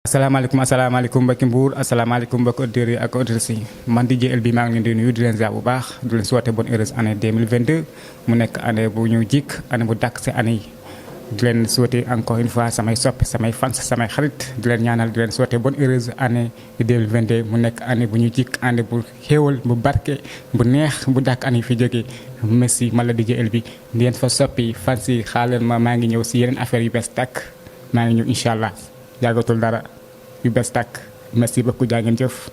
asalaamaaleykum mbokki Mbour asalaamaaleykum mbokki auditeurs yi ak auditrices yi man DJ El bi maa ngi leen di nuyu di leen ziar bu baax di leen souhaiter bonne heureuse année 2022 mu nekk année bu ñu jik année bu dàkk si année yi di leen souhaiter encore une fois samay soppi samay fans samay xarit di leen ñaanal di leen souhaiter bonne heureuse année 2022 mu nekk année bu ñu jik année bu xéewal bu barke bu neex bu dàkk année fi jógee merci man la DJ El bi di leen fa soppi fans yi xaaral maa ngi ñëw si yeneen affaire yu bees tàkk maa ngi ñëw incha allah yàggatul dara yu bees tàkk merci beaucoup jaa ngeen jëf